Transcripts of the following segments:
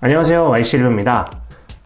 안녕하세요, YC리뷰입니다.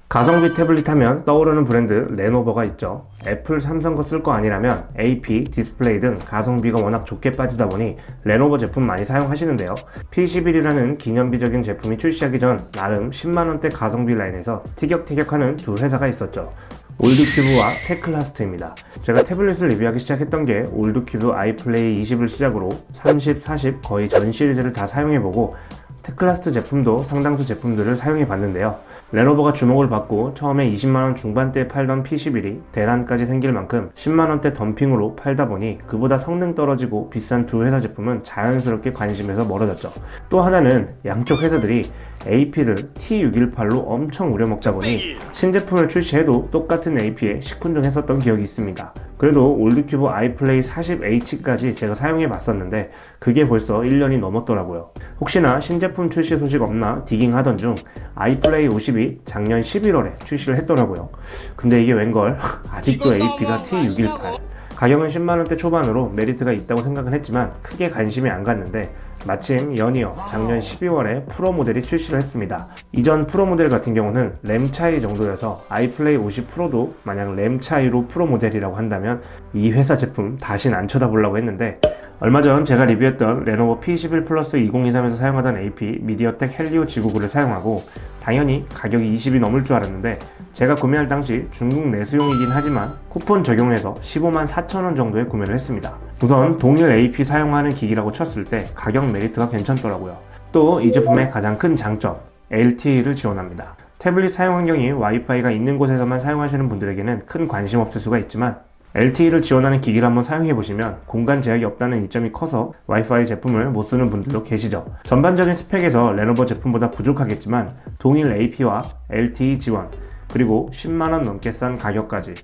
가성비 태블릿 하면 떠오르는 브랜드 레노버가 있죠. 애플, 삼성 거 쓸 거 아니라면 AP, 디스플레이 등 가성비가 워낙 좋게 빠지다 보니 레노버 제품 많이 사용하시는데요. P11이라는 기념비적인 제품이 출시하기 전 나름 10만원대 가성비 라인에서 티격태격하는 두 회사가 있었죠. 올드큐브와 테클라스트입니다. 제가 태블릿을 리뷰하기 시작했던 게 올드큐브 아이플레이 20을 시작으로 30, 40 거의 전 시리즈를 다 사용해보고 테클라스트 제품도 상당수 제품들을 사용해봤는데요. 레노버가 주목을 받고 처음에 20만원 중반대에 팔던 P11이 대란까지 생길 만큼 10만원대 덤핑으로 팔다 보니 그보다 성능 떨어지고 비싼 두 회사 제품은 자연스럽게 관심에서 멀어졌죠. 또 하나는 양쪽 회사들이 AP를 T618로 엄청 우려먹자 보니 신제품을 출시해도 똑같은 AP에 시큰둥했었던 기억이 있습니다. 그래도 올드큐브 아이플레이 40H까지 제가 사용해봤었는데 그게 벌써 1년이 넘었더라고요. 혹시나 신제품 출시 소식 없나 디깅하던 중 아이플레이 50이 작년 11월에 출시를 했더라고요. 근데 이게 웬걸 아직도 AP가 T618. 가격은 10만원대 초반으로 메리트가 있다고 생각은 했지만 크게 관심이 안 갔는데 마침 연이어 작년 12월에 프로 모델이 출시를 했습니다. 이전 프로 모델 같은 경우는 램 차이 정도여서 아이플레이 50 프로도 만약 램 차이로 프로 모델이라고 한다면 이 회사 제품 다시는 안 쳐다보려고 했는데 얼마 전 제가 리뷰했던 레노버 P11 플러스 2023에서 사용하던 AP 미디어텍 헬리오 G99를 사용하고 당연히 가격이 20이 넘을 줄 알았는데 제가 구매할 당시 중국 내수용이긴 하지만 쿠폰 적용해서 15만 4천원 정도에 구매를 했습니다. 우선 동일 AP 사용하는 기기라고 쳤을 때 가격 메리트가 괜찮더라고요. 또 이 제품의 가장 큰 장점, LTE를 지원합니다. 태블릿 사용 환경이 와이파이가 있는 곳에서만 사용하시는 분들에게는 큰 관심 없을 수가 있지만 LTE를 지원하는 기기를 한번 사용해보시면 공간 제약이 없다는 이점이 커서 와이파이 제품을 못 쓰는 분들도 계시죠. 전반적인 스펙에서 레노버 제품보다 부족하겠지만 동일 AP와 LTE 지원, 그리고 10만원 넘게 싼 가격까지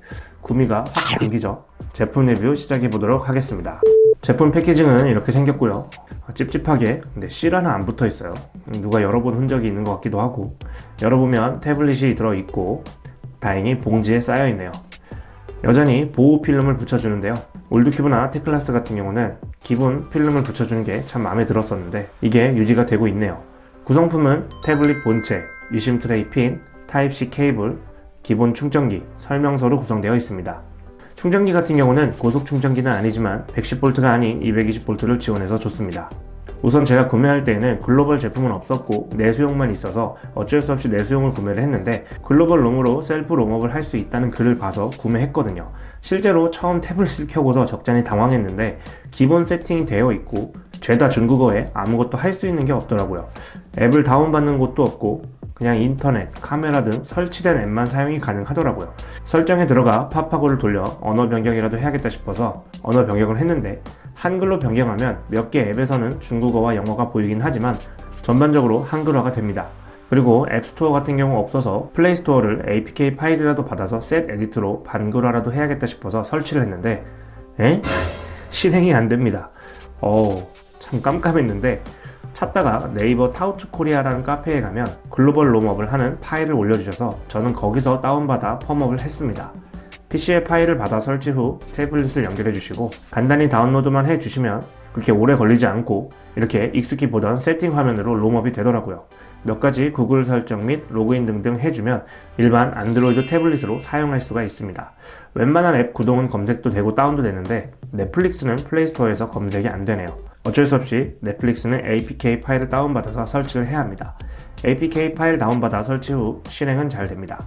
구미가 확 당기죠. 제품 리뷰 시작해보도록 하겠습니다. 제품 패키징은 이렇게 생겼고요. 찝찝하게 근데 실 하나 안 붙어 있어요. 누가 열어본 흔적이 있는 것 같기도 하고, 열어보면 태블릿이 들어있고 다행히 봉지에 쌓여 있네요. 여전히 보호 필름을 붙여주는데요. 올드큐브나 테클라스 같은 경우는 기본 필름을 붙여주는 게 참 마음에 들었었는데 이게 유지가 되고 있네요. 구성품은 태블릿 본체, 유심 트레이 핀, 타입C 케이블, 기본 충전기, 설명서로 구성되어 있습니다. 충전기 같은 경우는 고속 충전기는 아니지만 110V가 아닌 220V를 지원해서 좋습니다. 우선 제가 구매할 때에는 글로벌 제품은 없었고 내수용만 있어서 어쩔 수 없이 내수용을 구매를 했는데 글로벌 롬으로 셀프 롬업을 할 수 있다는 글을 봐서 구매했거든요. 실제로 처음 태블릿을 켜고서 적잖이 당황했는데 기본 세팅이 되어 있고 죄다 중국어에 아무것도 할 수 있는 게 없더라고요. 앱을 다운받는 곳도 없고 그냥 인터넷, 카메라 등 설치된 앱만 사용이 가능하더라고요. 설정에 들어가 팝하고를 돌려 언어 변경이라도 해야겠다 싶어서 언어 변경을 했는데 한글로 변경하면 몇 개 앱에서는 중국어와 영어가 보이긴 하지만 전반적으로 한글화가 됩니다. 그리고 앱스토어 같은 경우 없어서 플레이스토어를 APK 파일이라도 받아서 셋 에디트로 반글화라도 해야겠다 싶어서 설치를 했는데 실행이 안 됩니다. 참 깜깜했는데 찾다가 네이버 타우트 코리아라는 카페에 가면 글로벌 롬업을 하는 파일을 올려주셔서 저는 거기서 다운받아 펌업을 했습니다. PC에 파일을 받아 설치 후 태블릿을 연결해 주시고 간단히 다운로드만 해주시면 그렇게 오래 걸리지 않고 이렇게 익숙히 보던 세팅 화면으로 롬업이 되더라고요. 몇 가지 구글 설정 및 로그인 등등 해주면 일반 안드로이드 태블릿으로 사용할 수가 있습니다. 웬만한 앱 구동은 검색도 되고 다운도 되는데 넷플릭스는 플레이스토어에서 검색이 안 되네요. 어쩔 수 없이 넷플릭스는 APK 파일을 다운받아서 설치를 해야 합니다. APK 파일 다운받아 설치 후 실행은 잘 됩니다.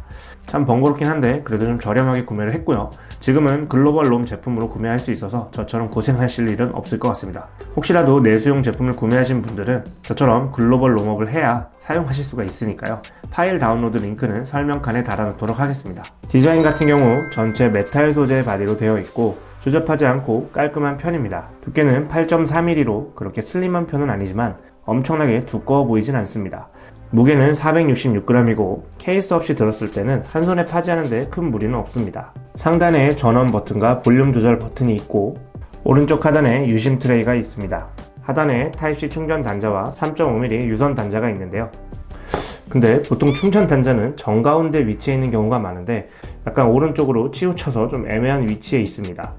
참 번거롭긴 한데 그래도 좀 저렴하게 구매를 했고요. 지금은 글로벌 롬 제품으로 구매할 수 있어서 저처럼 고생하실 일은 없을 것 같습니다. 혹시라도 내수용 제품을 구매하신 분들은 저처럼 글로벌 롬업을 해야 사용하실 수가 있으니까요. 파일 다운로드 링크는 설명칸에 달아놓도록 하겠습니다. 디자인 같은 경우 전체 메탈 소재 바디로 되어 있고 조잡하지 않고 깔끔한 편입니다. 두께는 8.4mm로 그렇게 슬림한 편은 아니지만 엄청나게 두꺼워 보이진 않습니다. 무게는 466g이고 케이스 없이 들었을 때는 한 손에 파지하는데 큰 무리는 없습니다. 상단에 전원 버튼과 볼륨 조절 버튼이 있고 오른쪽 하단에 유심 트레이가 있습니다. 하단에 타입C 충전 단자와 3.5mm 유선 단자가 있는데요. 근데 보통 충전 단자는 정가운데 위치해 있는 경우가 많은데 약간 오른쪽으로 치우쳐서 좀 애매한 위치에 있습니다.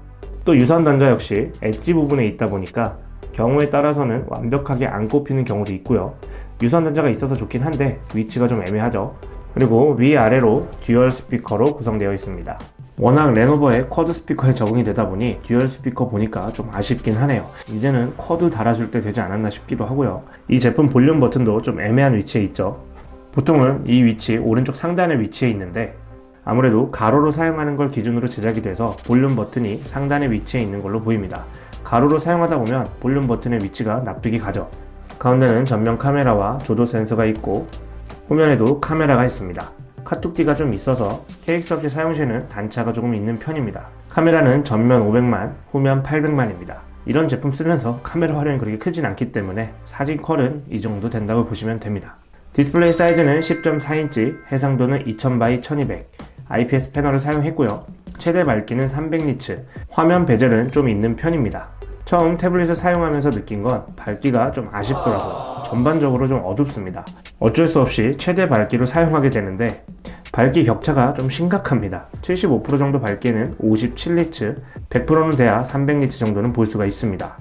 또 유선 단자 역시 엣지 부분에 있다 보니까 경우에 따라서는 완벽하게 안 꼽히는 경우도 있고요. 유선 단자가 있어서 좋긴 한데 위치가 좀 애매하죠. 그리고 위아래로 듀얼 스피커로 구성되어 있습니다. 워낙 레노버의 쿼드 스피커에 적응이 되다 보니 듀얼 스피커 보니까 좀 아쉽긴 하네요. 이제는 쿼드 달아줄 때 되지 않았나 싶기도 하고요. 이 제품 볼륨 버튼도 좀 애매한 위치에 있죠. 보통은 이 위치 오른쪽 상단의 위치에 있는데 아무래도 가로로 사용하는 걸 기준으로 제작이 돼서 볼륨 버튼이 상단의 위치에 있는 걸로 보입니다. 가로로 사용하다 보면 볼륨 버튼의 위치가 납득이 가죠. 가운데는 전면 카메라와 조도 센서가 있고 후면에도 카메라가 있습니다. 카툭띠가 좀 있어서 케이스 없이 사용 시에는 단차가 조금 있는 편입니다. 카메라는 전면 500만, 후면 800만입니다. 이런 제품 쓰면서 카메라 활용이 그렇게 크진 않기 때문에 사진 퀄은 이 정도 된다고 보시면 됩니다. 디스플레이 사이즈는 10.4인치, 해상도는 2000x1200, IPS 패널을 사용했고요. 최대 밝기는 300니츠, 화면 베젤은 좀 있는 편입니다. 처음 태블릿을 사용하면서 느낀 건 밝기가 좀 아쉽더라고요. 전반적으로 좀 어둡습니다. 어쩔 수 없이 최대 밝기로 사용하게 되는데 밝기 격차가 좀 심각합니다. 75% 정도 밝기에는 57니츠, 100%는 돼야 300니츠 정도는 볼 수가 있습니다.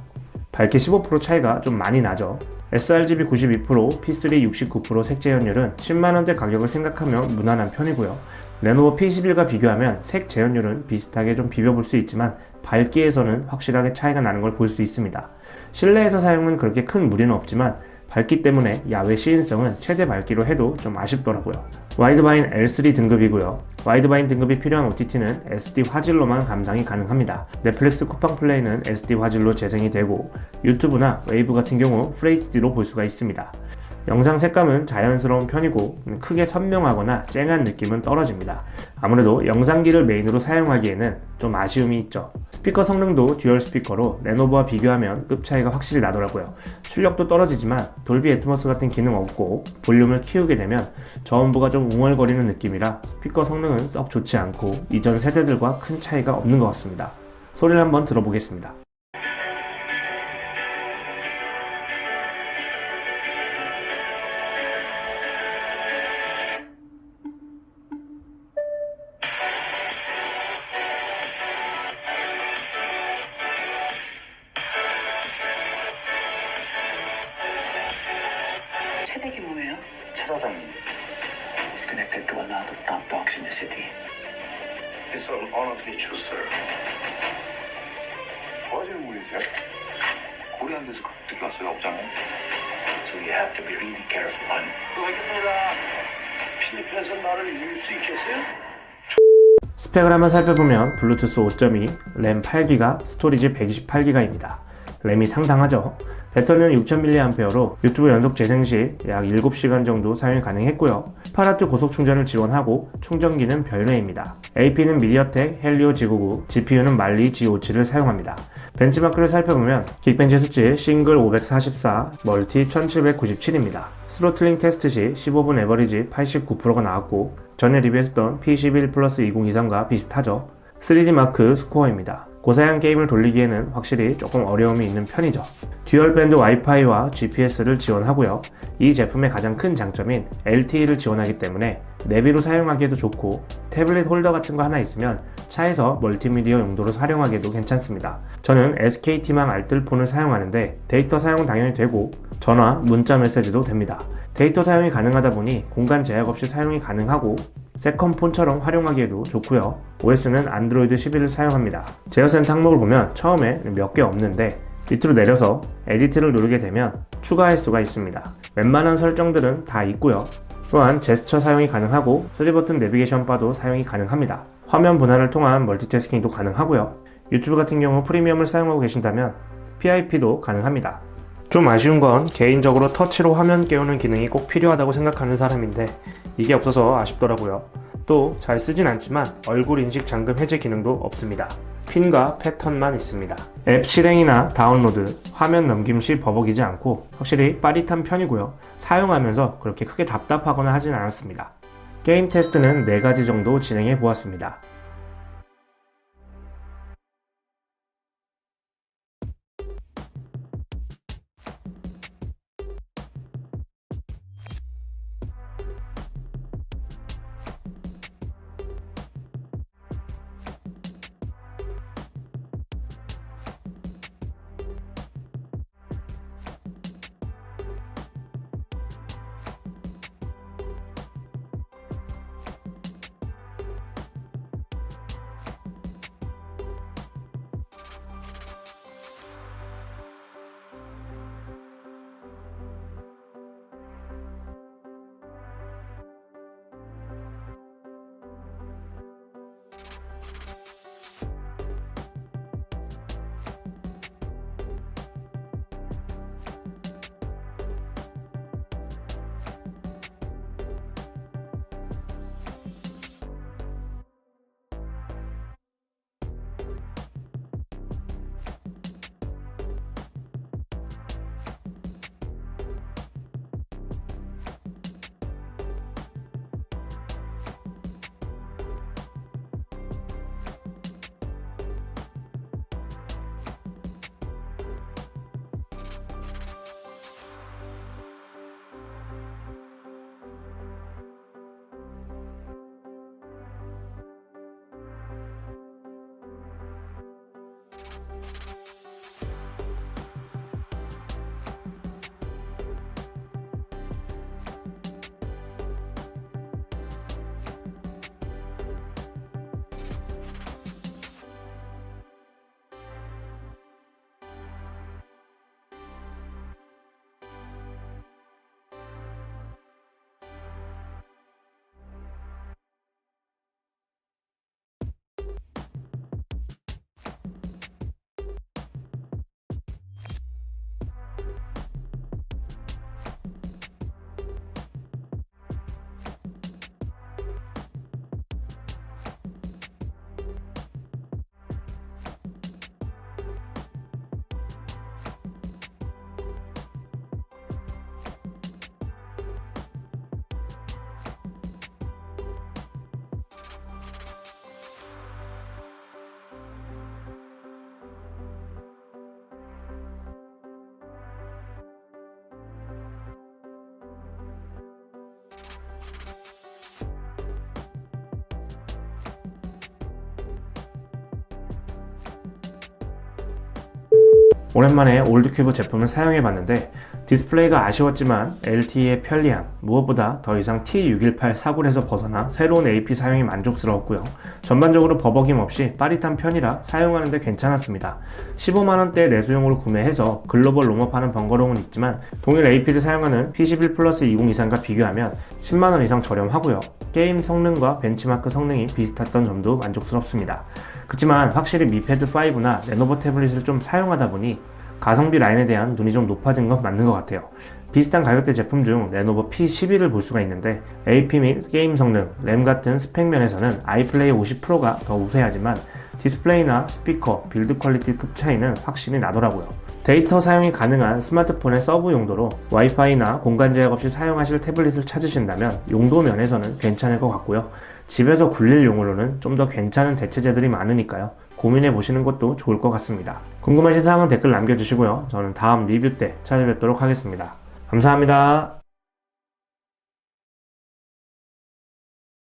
밝기 15% 차이가 좀 많이 나죠. sRGB 92%, P3 69% 색 재현율은 10만원대 가격을 생각하면 무난한 편이고요. 레노버 P11과 비교하면 색 재현율은 비슷하게 좀 비벼볼 수 있지만 밝기에서는 확실하게 차이가 나는 걸 볼 수 있습니다. 실내에서 사용은 그렇게 큰 무리는 없지만 밝기 때문에 야외 시인성은 최대 밝기로 해도 좀 아쉽더라고요. 와이드바인 L3 등급이고요. 와이드바인 등급이 필요한 OTT는 SD 화질로만 감상이 가능합니다. 넷플릭스 쿠팡 플레이는 SD 화질로 재생이 되고 유튜브나 웨이브 같은 경우 FHD로 볼 수가 있습니다. 영상 색감은 자연스러운 편이고 크게 선명하거나 쨍한 느낌은 떨어집니다. 아무래도 영상기를 메인으로 사용하기에는 좀 아쉬움이 있죠. 스피커 성능도 듀얼 스피커로 레노버와 비교하면 급 차이가 확실히 나더라고요. 출력도 떨어지지만 돌비 애트모스 같은 기능 없고 볼륨을 키우게 되면 저음부가 좀 웅얼거리는 느낌이라 스피커 성능은 썩 좋지 않고 이전 세대들과 큰 차이가 없는 것 같습니다. 소리를 한번 들어보겠습니다. 채택이 뭐예요? 최 사장님. He's connected to a lot of top dogs in the city. It's an honor to meet you, sir. 뭐 하시는 분이세요? 코리안 데서 특히 왔어요, 업장에? So you have to be really careful, hon. 또 뵙겠습니다. 필리핀에서 나를 이길 수 있겠어요? 스펙을 한번 살펴보면 블루투스 5.2, 램 8기가, 스토리지 128기가입니다. 램이 상당하죠. 배터리는 6000mAh로 유튜브 연속 재생 시 약 7시간 정도 사용이 가능했고요. 18W 고속 충전을 지원하고 충전기는 별매입니다. AP는 미디어텍 헬리오 G99, GPU는 말리 G57을 사용합니다. 벤치마크를 살펴보면 긱벤치 수치 싱글 544, 멀티 1797입니다. 스로틀링 테스트 시 15분 에버리지 89%가 나왔고 전에 리뷰했던 P11 플러스 2023과 비슷하죠. 3D 마크 스코어입니다. 고사양 게임을 돌리기에는 확실히 조금 어려움이 있는 편이죠. 듀얼 밴드 와이파이와 GPS를 지원하고요. 이 제품의 가장 큰 장점인 LTE를 지원하기 때문에 내비로 사용하기에도 좋고 태블릿 홀더 같은 거 하나 있으면 차에서 멀티미디어 용도로 활용하기에도 괜찮습니다. 저는 SKT망 알뜰폰을 사용하는데 데이터 사용은 당연히 되고 전화, 문자 메시지도 됩니다. 데이터 사용이 가능하다 보니 공간 제약 없이 사용이 가능하고 세컨폰처럼 활용하기에도 좋고요. OS는 안드로이드 11을 사용합니다. 제어센터 항목을 보면 처음에 몇 개 없는데 밑으로 내려서 에디트를 누르게 되면 추가할 수가 있습니다. 웬만한 설정들은 다 있고요. 또한 제스처 사용이 가능하고 3버튼 내비게이션 바도 사용이 가능합니다. 화면 분할을 통한 멀티태스킹도 가능하고요. 유튜브 같은 경우 프리미엄을 사용하고 계신다면 PIP도 가능합니다. 좀 아쉬운 건 개인적으로 터치로 화면 깨우는 기능이 꼭 필요하다고 생각하는 사람인데 이게 없어서 아쉽더라고요. 또 잘 쓰진 않지만 얼굴 인식 잠금 해제 기능도 없습니다. 핀과 패턴만 있습니다. 앱 실행이나 다운로드, 화면 넘김 시 버벅이지 않고 확실히 빠릿한 편이고요. 사용하면서 그렇게 크게 답답하거나 하진 않았습니다. 게임 테스트는 4가지 정도 진행해 보았습니다. 오랜만에 올드큐브 제품을 사용해봤는데 디스플레이가 아쉬웠지만 LTE의 편리함, 무엇보다 더 이상 T618 사굴에서 벗어나 새로운 AP 사용이 만족스러웠고요. 전반적으로 버벅임 없이 빠릿한 편이라 사용하는데 괜찮았습니다. 15만원대 내수용으로 구매해서 글로벌 롱업하는 번거로움은 있지만 동일 AP를 사용하는 P11 플러스 2023과 비교하면 10만원 이상 저렴하고요. 게임 성능과 벤치마크 성능이 비슷했던 점도 만족스럽습니다. 그렇지만 확실히 미패드 5나 레노버 태블릿을 좀 사용하다 보니 가성비 라인에 대한 눈이 좀 높아진 건 맞는 것 같아요. 비슷한 가격대 제품 중 레노버 P11을 볼 수가 있는데 AP 및 게임 성능, 램 같은 스펙 면에서는 아이플레이 50 프로가 더 우세하지만 디스플레이나 스피커, 빌드 퀄리티 급 차이는 확실히 나더라고요. 데이터 사용이 가능한 스마트폰의 서브 용도로 와이파이나 공간 제약 없이 사용하실 태블릿을 찾으신다면 용도 면에서는 괜찮을 것 같고요. 집에서 굴릴 용으로는 좀 더 괜찮은 대체제들이 많으니까요. 고민해 보시는 것도 좋을 것 같습니다. 궁금하신 사항은 댓글 남겨주시고요. 저는 다음 리뷰 때 찾아뵙도록 하겠습니다. 감사합니다.